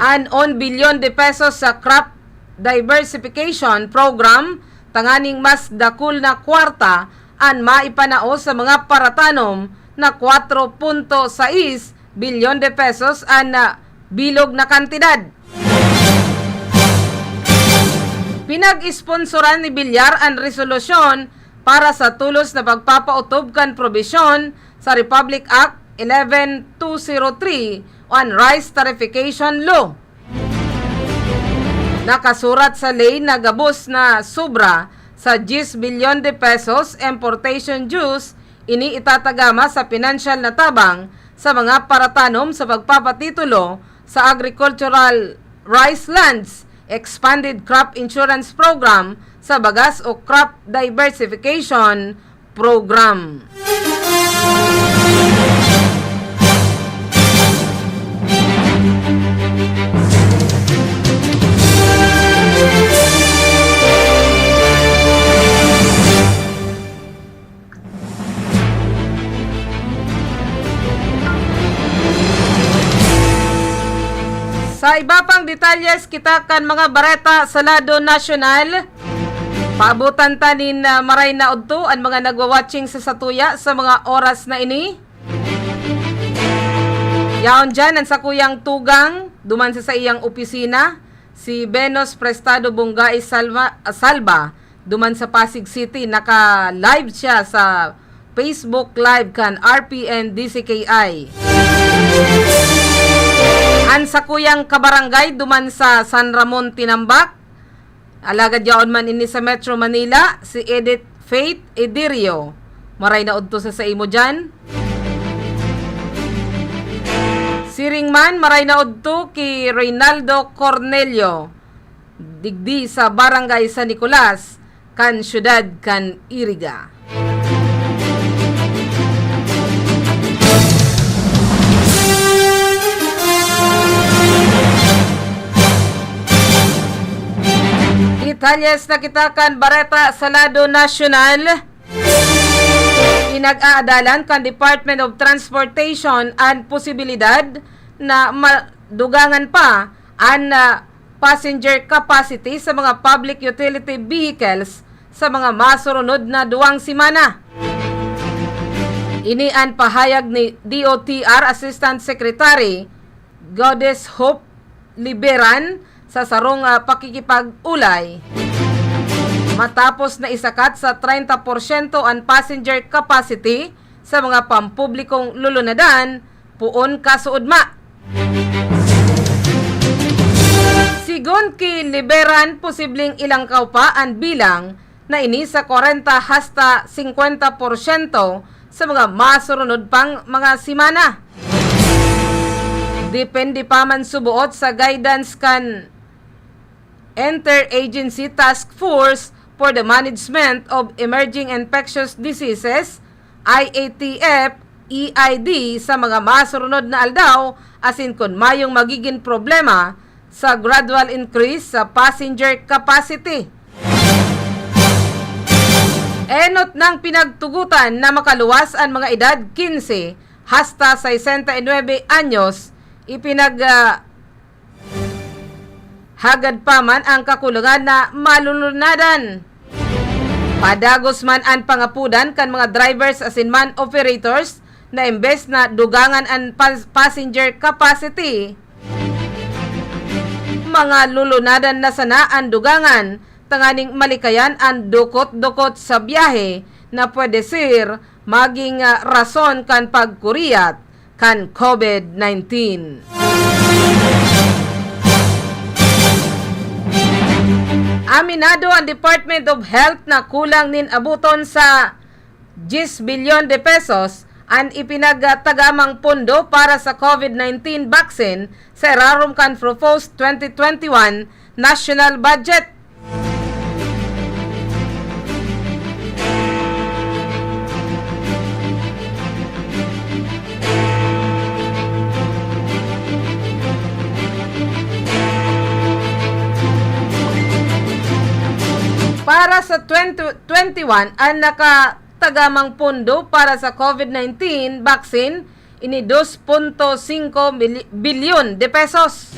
an 1 billion de pesos sa crop diversification program tanganing mas dakul na kwarta an maipanao sa mga paratanom na 4.6 bilyon de pesos ang bilog na kantidad. Pinag-sponsoran ni Villar ang resolusyon para sa tulos na pagpapautob kan probisyon sa Republic Act 11203 on Rice Tarification Law. Nakasurat sa ley na gabos na sobra sa 10 bilyon de pesos importation dues ini itatagama sa financial na tabang sa mga paratanom sa pagpapatitulo sa Agricultural Rice Lands Expanded Crop Insurance Program sa Bagas o Crop Diversification Program. Sa iba pang detalyes kita kan mga bareta sa lado nasyonal, paabutan tanin maray na udto ang mga nagwa-watching sa Satuya sa mga oras na ini. Yaon dyan ang sakuyang tugang duman sa iyang opisina, si Benos Prestado Bungay Salva duman sa Pasig City. Naka-live siya sa Facebook Live kan RPN DCKI. An sakuyang kabarangay duman sa San Ramon Tinambak, alagad yaon man ini sa Metro Manila, si Edith Faith Edirio. Maray na udto sa imo dyan. Siringman, maray na udto ki Reynaldo Cornelio, digdi sa Barangay San Nicolas, kan Syudad kan Iriga. Detalyes na kita kan bareta sa lado nasyonal. Inag-aadalan kan Department of Transportation ang posibilidad na madugangan pa ang passenger capacity sa mga public utility vehicles sa mga masurunod na 2 semana. Ini ang pahayag ni DOTR Assistant Secretary Goddess Hope Liberan sa sarong pakikipag-ulay matapos na isakat sa 30% ang passenger capacity sa mga pampublikong lulunadan puon kasuudma. Sigon ki liberan posibleng ilang kaupa ang bilang na ini sa 40 hasta 50% sa mga masurunod pang mga simana. Depende pa man subuot sa guidance kan Interagency Task Force for the Management of Emerging Infectious Diseases, IATF, EID sa mga masurunod na aldaw asin kun mayong magiging problema sa gradual increase sa passenger capacity. Enot ng pinagtugutan na makaluwas ang mga edad 15 hasta 69 anyos, hagad pa man ang kakulangan na malulunadan. Padagos man ang pangapudan kan mga drivers asin man operators na imbes na dugangan ang passenger capacity, mga lulunadan na sana ang dugangan, tanganing malikayan ang dukot-dukot sa biyahe na pwede sir maging rason kan pagkuriyat kan COVID-19. Aminado ang Department of Health na kulang nin abuton sa 10 bilyon de pesos ang ipinagtagamang pondo para sa COVID-19 vaccine sa irarum kan proposed 2021 national budget. Para sa 2021, ang nakatagamang pondo para sa COVID-19 vaccine ini 2.5 bilyon de pesos.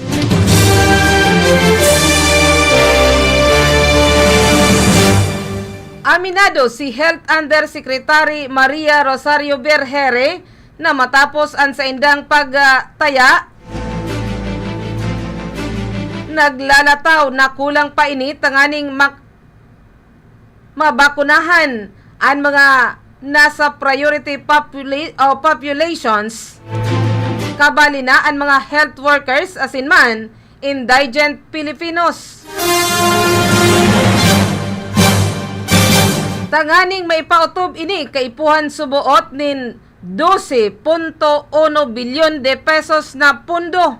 Aminado si Health Undersecretary Maria Rosario Berhere na matapos ang sa indang pagtaya, naglalataw na kulang pa ini tanganing mabakunahan ang mga nasa priority populations, kabali na ang mga health workers asin man indigent Filipinos. Tanganing maipautob ini kaipuhan subuot nin 12.1 bilyon de pesos na pundo.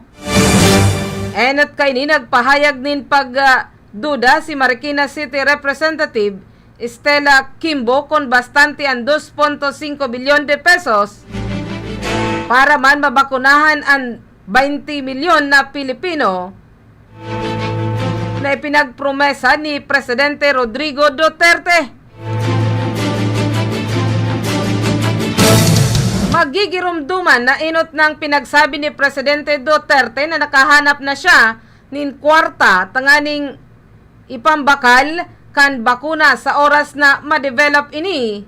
Enot kay ni nagpahayag nin pagduda si Marikina City Representative Estela Kimbo kung bastante ang 2.5 bilyon de pesos para man mabakunahan ang 20 milyon na Pilipino na ipinagpromesa ni Presidente Rodrigo Duterte. Magigirumduman na inot ng pinagsabi ni Presidente Duterte na nakahanap na siya nin kwarta tanganing ipambakal kan bakuna sa oras na ma-develop ini.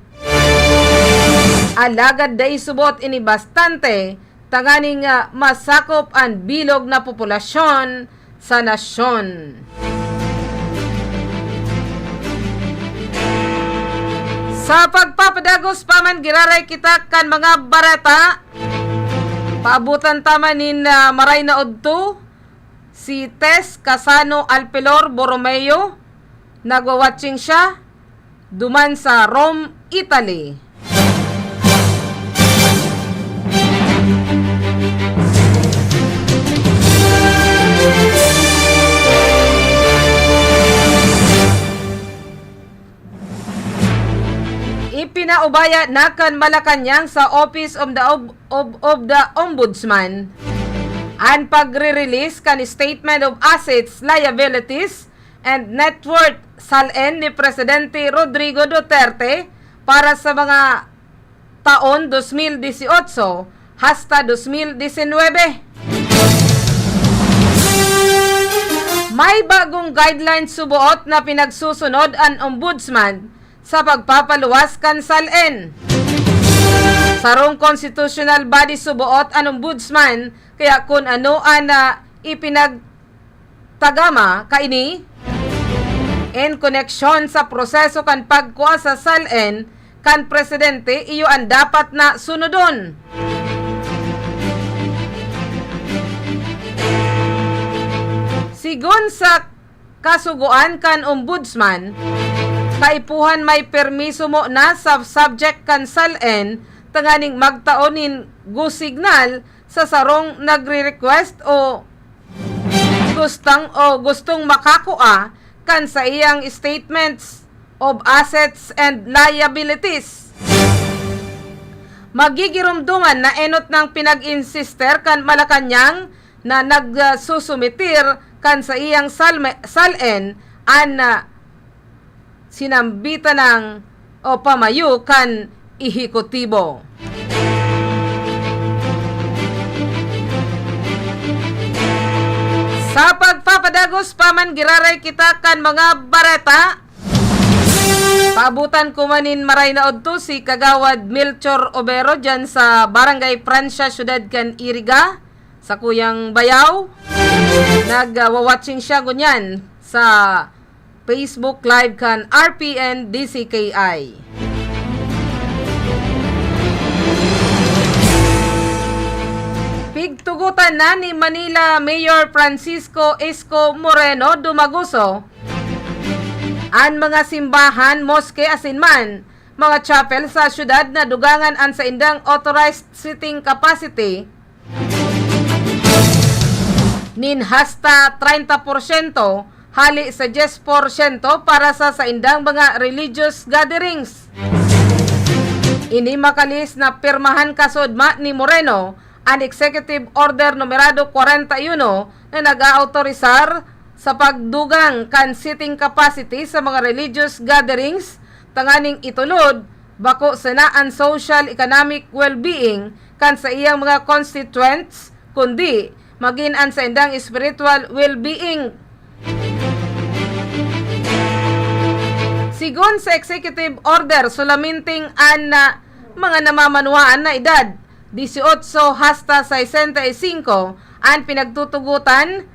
Alagad day subot ini bastante tanganing masakop ang bilog na populasyon sa nasyon. Sa pagpapadagos paman giraray kita kan mga barata, paabutan tamanin maray na udto si Tess Casano Alpelor Borromeo. Nagwa-watching siya duman sa Rome, Italy. Ipinaubaya na kan Malacanang sa Office of the Ombudsman ang pagre-release kan Statement of Assets, Liabilities and Net Worth SALN ni Presidente Rodrigo Duterte para sa mga taon 2018 hasta 2019. May bagong guidelines subuot na pinagsusunod ang Ombudsman sa pagpapaluwas kan SALN. Sarong constitutional body subuot ang Ombudsman kaya kung ano ang tagama kaini in koneksyon sa proseso kan pagkuha sa salen kan presidente iyo ang dapat na sunodon. Sigon sa kasuguan kan ombudsman, kaipuhan may permiso mo na sa subject kan salen tanganing magtaonin go signal sa sarong nagre-request o gustong makakuha kan sa iyang statements of assets and liabilities. Magigirumduman na enot ng pinag-insister kan Malacanang na nagsusumitir kan sa iyang salen an sinambitan ng o pamayo kan ehekutibo. Sa pagpapadagos paman giraray kita kan mga bareta, paabutan kumanin maray na odto si Kagawad Melchor Obero dyan sa Barangay Francia, Syudad kan Iriga, sa Kuyang Bayaw. Nag-watching siya gunyan sa Facebook Live kan RPN DCKI. Pigtugutan na ni Manila Mayor Francisco Isko Moreno Dumaguso ang mga simbahan, moske asinman, mga chapel sa syudad na dugangan an sa indang authorized seating capacity nin hasta 30% hali sa 10% para sa indang mga religious gatherings. Ini makalis na pirmahan kasudma ni Moreno ang Executive Order numerado 41 na nag-aautorisar sa pagdugang kan seating capacity sa mga religious gatherings tanganing itulod bako sana ang social economic well-being kan sa iyang mga constituents kundi maging ang sa indang spiritual well-being. Sigon sa executive order, sulaminting ang mga namamanuaan na edad 18 hasta 65 ang pinagtutugutan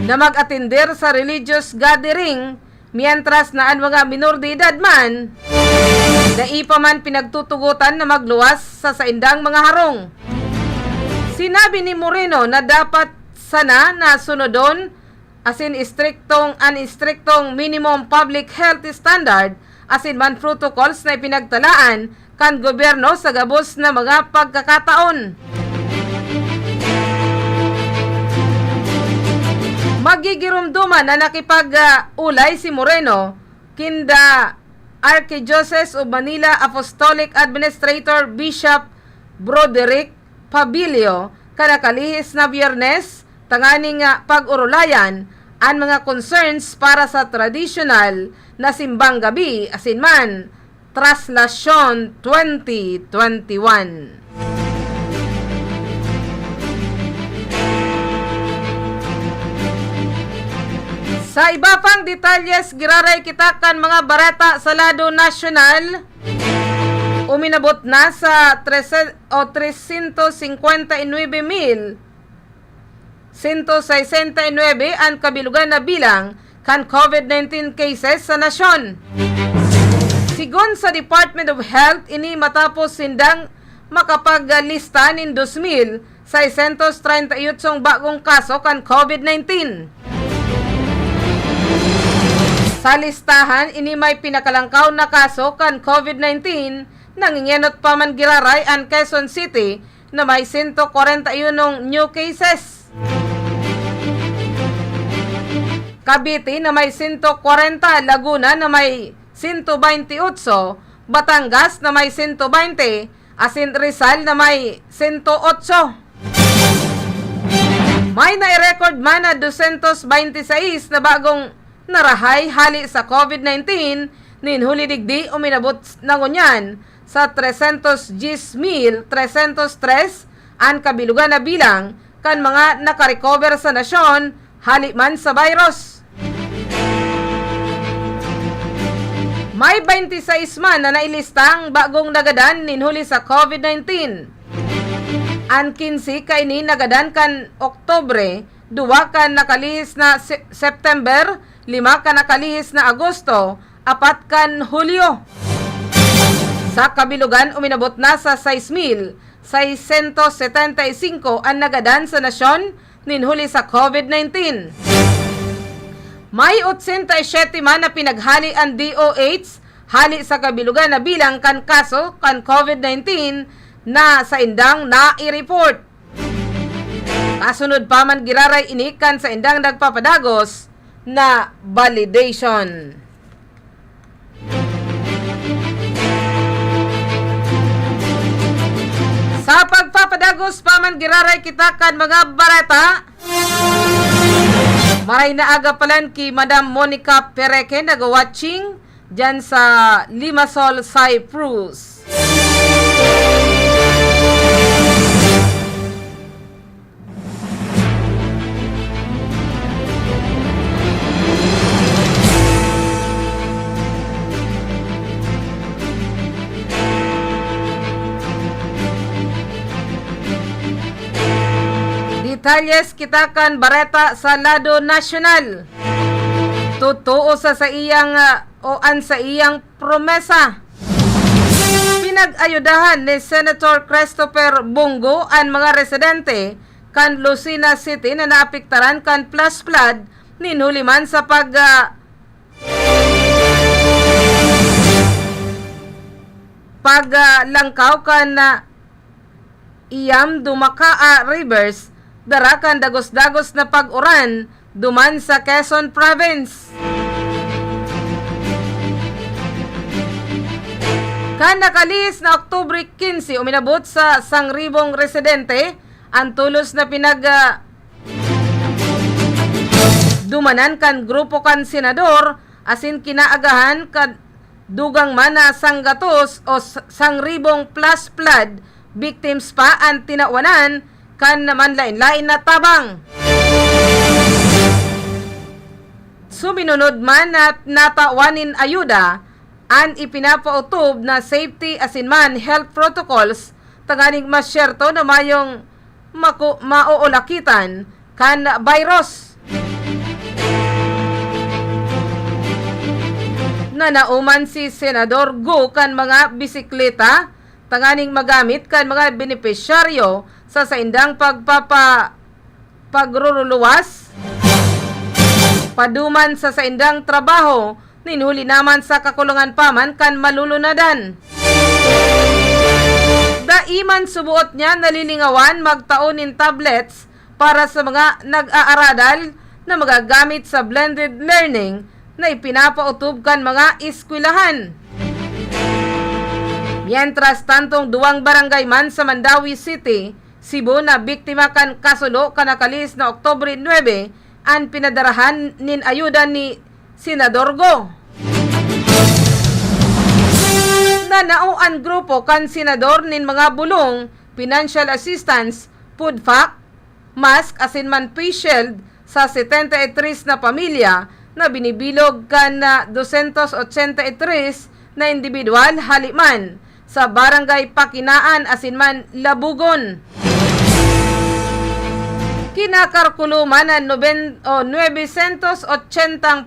na mag-atender sa religious gathering, mientras na ang mga minor de edad man na ipaman pinagtutugutan na magluwas sa saindang mga harong. Sinabi ni Moreno na dapat sana na sunodon asin istriktong minimum public health standard asin man protocols na ipinagtalaan kan gobyerno sa gabos na mga pagkakataon. Magigirumduman na nakipag-ulay si Moreno kinda Archdiocese of Manila Apostolic Administrator Bishop Broderick Pabilio kanakalihis na Biyernes tanganing pag-urulayan ang mga concerns para sa traditional na simbang gabi asinman Traslasyon 2021. Sa iba pang detalyes, giraray kita kan mga barata sa lado nasyonal. Uminabot na sa 359,169 ang kabilugan na bilang kan COVID-19 cases sa nasyon. Sigon sa Department of Health, ini matapos sindang makapaglista nin 2,638 bagong kaso kan COVID-19. Sa listahan, ini may pinakalangkaw na kaso kan COVID-19 nangingenot pa man giraray ang Quezon City na may 141 new cases. Cavite na may 140, Laguna na may 128, Batangas na may 120, asin Rizal na may 108. May nai-record man na 226 na bagong narahay hali sa COVID-19 nin huli digdi uminabot na ngunyan sa 310,303 ang kabilugan na bilang kan mga nakarecover sa nasyon hali man sa virus. May 26 man na nailistang bagong nagadan nin huli sa COVID-19. Ang 15 kaini nagadan kan Oktubre 2 ka nakalihis na September, 5 ka nakalihis na Agosto, 4 kan Hulyo. Sa kabilugan, uminabot na sa 6,675 ang nagadan sa nasyon ninhuli sa COVID-19. May 87 man na pinaghali ang DOH hali sa kabilugan na bilang kan kaso kan COVID-19 na sa indang na-i-report. Kasunod pa man giraray inikan sa indang nagpapadagos na validation. Sa pagpapadagos pa man giraray kita kan mga barata. Maray na aga palan ki Madam Monica Pereke nag-watching dyan sa Limassol, Cyprus. Detalyes kita kan bareta sa lado nasyonal. Totoo sa iyang sa iyang promesa. Pinag-ayudahan ni Senator Christopher Bongo ang mga residente kan Lucena City na naapektaran kan flash flood ninhuli man sa paglangkaw kan iyam Dumakaa Rivers darakan dagos-dagos na pag-uran duman sa Quezon Province. Kan nakalis na Oktubre 15, uminabot sa 1,000 residente ang tulos na dumanan kan grupo kan senador asin kinaagahan kan dugang man na sanggatos o 1,000 plus flood victims pa ang tinawanan kan naman lain-lain na tabang. Suminunod man at natawanin ayuda ang ipinapautob na safety asin man health protocols tanganing masyerto na mayong mauulakitan kan virus. Nanauman si Senador Go kan mga bisikleta tanganing magamit kan mga benepisyaryo sa saindang pagruruluwas paduman sa saindang trabaho ninhuli naman sa kakulungan paman kan malulunadan. Daiman subuot niya nalilingawan magtaonin tablets para sa mga nag-aaradal na magagamit sa blended learning na ipinapautob kan mga eskwelahan. Mientras tantong 2 barangay man sa Mandawi City, Cebu na biktima kan kasulo kanakalis na Oktubre 9 ang pinadarahan nin ayuda ni Senador Go. Nanauan grupo kan senador nin mga bulong, financial assistance, food pack, mask asin man face shield sa 73 na pamilya na binibilog kan na 283 na individual haliman sa barangay Pakinaan asin man Labugon. Kinakarkuluman ng 980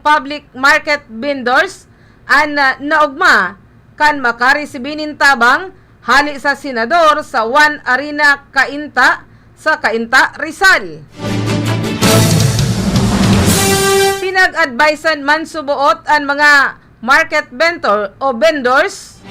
public market vendors ang naugma kan makaresibinin tabang hali sa senador sa One Arena Cainta sa Cainta, Rizal. Pinag-advisean man subuot ang mga market vendors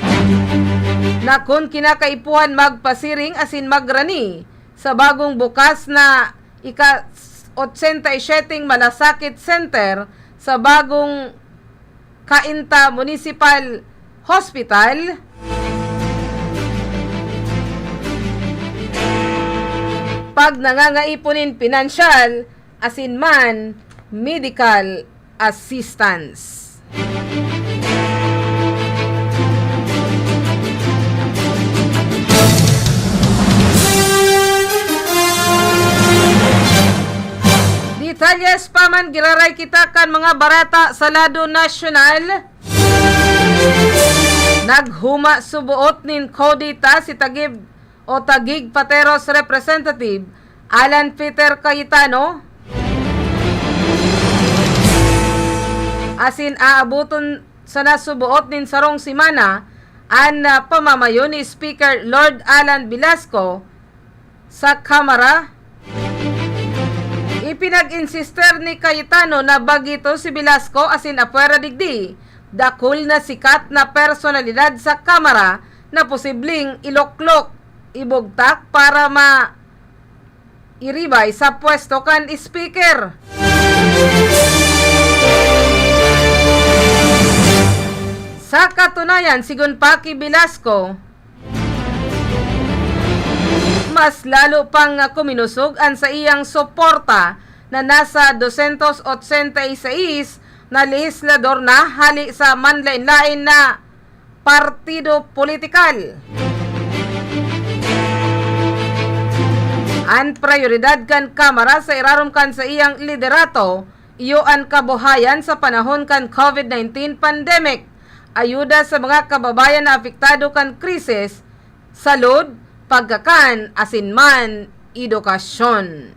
na kung kinakaipuhan magpasiring asin magrani sa bagong bukas na ika-87 Malasakit Center sa bagong Cainta Municipal Hospital, pag nangangaipunin pinansyal asin man medical assistance. Detalyes pa man giraray kita kan mga barata sa lado nasyonal. Naghuma subuot nin Codita si Tagig Pateros Representative Alan Peter Cayetano asin aabuton sa nasubuot nin sarong simana an pamamayo ni Speaker Lord Alan Velasco sa Kamara. Ipinag-insister ni Cayetano na bagito si Velasco asin apwera digdi dakul na sikat na personalidad sa Kamara na posibleng iloklok ibugtak para iribay sa pwesto kan Speaker. Sa katunayan, sigun pa kay Velasco, mas lalo pang kuminusog ang sa iyang suporta na nasa 286 na lehislador na hali sa manlain-lain na partido politikal. Ang prioridad kan Kamara sa irarom kan sa iyang liderato, iyo ang kabuhayan sa panahon kan COVID-19 pandemic, ayuda sa mga kababayan na apektado kan krisis, salud, pagkakan, asinman, edukasyon.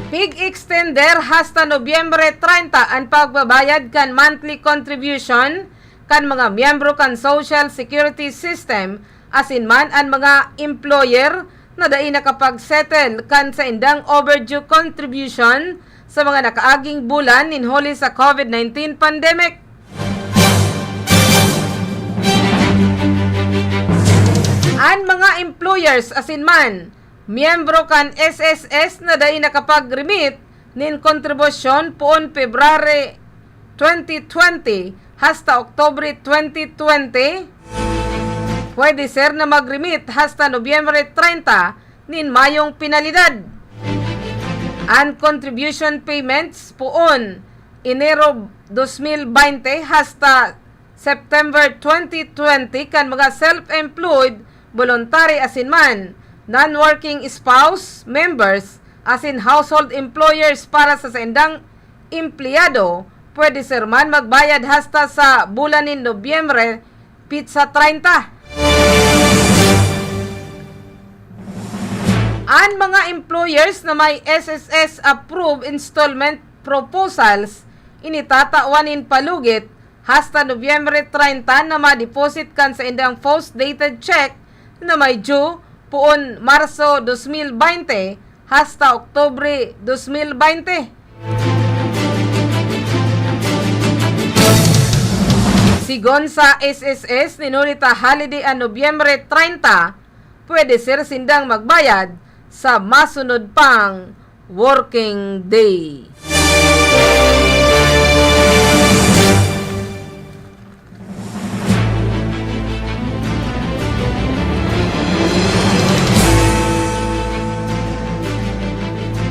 Pig extender hasta Nobyembre 30 ang pagbabayad kan monthly contribution kan mga miyembro kan Social Security System asinman ang mga employer na dai nakapag-settle kan sa indang overdue contribution sa mga nakaaging bulan ninhuli sa COVID-19 pandemic. Ang mga employers asinman miyembro kan SSS na dai nakapag-remit nin kontribusyon poon February 2020 hasta Oktubre 2020, pwede sir na mag-remit hasta Nobyembre 30 nin mayong pinalidad. Ang contribution payments poon Enero 2020 hasta September 2020 kan mga self-employed, voluntary asinman, non-working spouse members asin household employers para sa indang empleyado, pwede sir man magbayad hasta sa bulan ni Nobyembre pitsa 30. Ang mga employers na may SSS approved installment proposals initatawanin palugit hasta Nobyembre 30 na ma-deposit kan sa indang post-dated check na may due poon Marso 2020 hasta Oktubre 2020. Sigon sa SSS, ninulita holiday ang Nobyembre 30, pwede sir sindang magbayad sa masunod pang working day.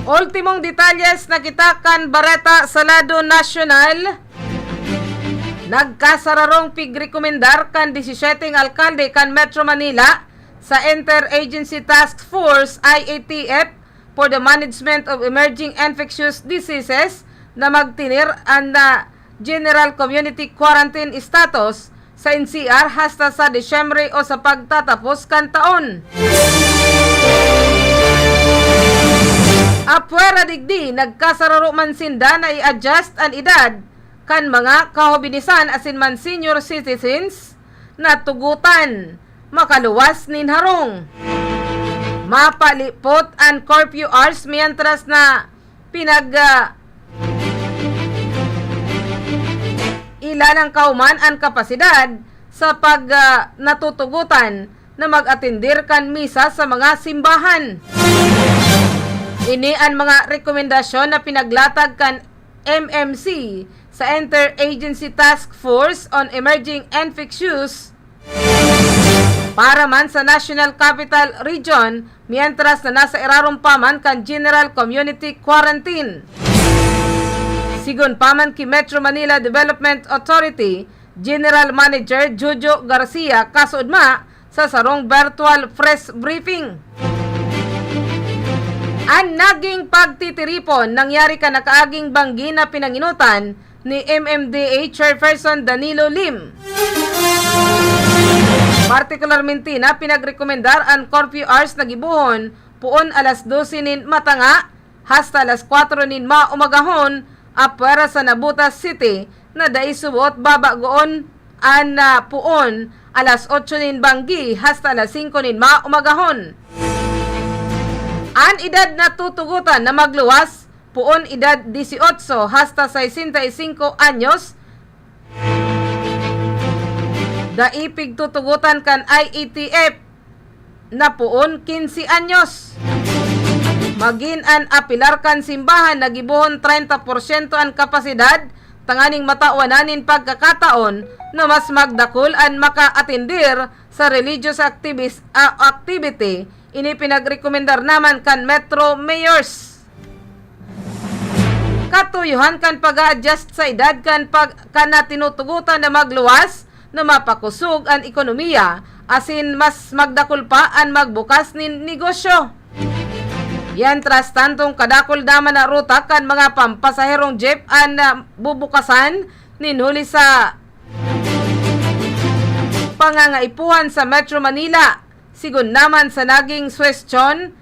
Ultimong detalyes nakita kan Bareta Salado National. Nagkasararong pigrekomendar kan 17 alkalde kan Metro Manila sa Interagency Task Force IATF for the Management of Emerging Infectious Diseases na magtinir ang General Community Quarantine status sa NCR hasta sa Disyembre o sa pagtatapos kan taon. Apwera digdi, nagkasararo man sinda na i-adjust ang edad kan mga kahobinisan asin man senior citizens na tugutan makaluwas nin harong. Mapalipot ang curfew hours mientras na ilalang kauman ang kapasidad sa pag natutugutan na mag-atendir kan misa sa mga simbahan. Ini ang mga rekomendasyon na pinaglatag kan MMC sa Interagency Task Force on Emerging Infectious para man sa National Capital Region mientras na nasa irarom paman kan General Community Quarantine. Sigon paman ki Metro Manila Development Authority General Manager Jojo Garcia kasudma sa sarong virtual press briefing. Ang naging pagtitiripon nangyari ka nakaaging banggi na pinanginutan ni MMDA Chairperson Danilo Lim. Partikularmente na pinagrekomendar ang curfew hours na gibuhon puon alas 12 nin matanga hasta alas 4 nin maumagahon para sa Nabutas City na daisubot babagoon an puon alas 8 nin banggi hasta alas 5 nin maumagahon. An edad na tutugutan na magluwas puon edad 18 hasta 65 anyos daipig tutugutan kan IETF na puon 15 anyos. Magin an apilar kan simbahan na gibuhon 30% ang kapasidad tanganing matauananin pagkakataon na mas magdakol an maka-atindir sa religious activity. Ini pinagrekomendar naman kan Metro Mayors. Katuyuhan kan pag-adjust sa edad kan tinutugutan na magluwas na mapakusog ang ekonomiya asin mas magdakol pa ang magbukas nin negosyo. Yan tras tantong kadakol daman na ruta kan mga pampasaherong jeep ang bubukasan ninhuli sa pangangaipuhan sa Metro Manila. Sigun naman sa naging suwestyon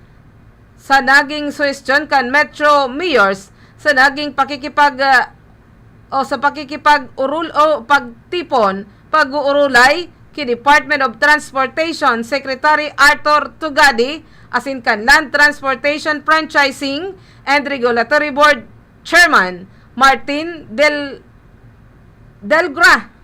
kan Metro Mayors sa naging pakikipag-urul o pagtipon pag-uurulay ki Department of Transportation Secretary Arthur Tugadi asin kan Land Transportation Franchising and Regulatory Board Chairman Martin Delgra.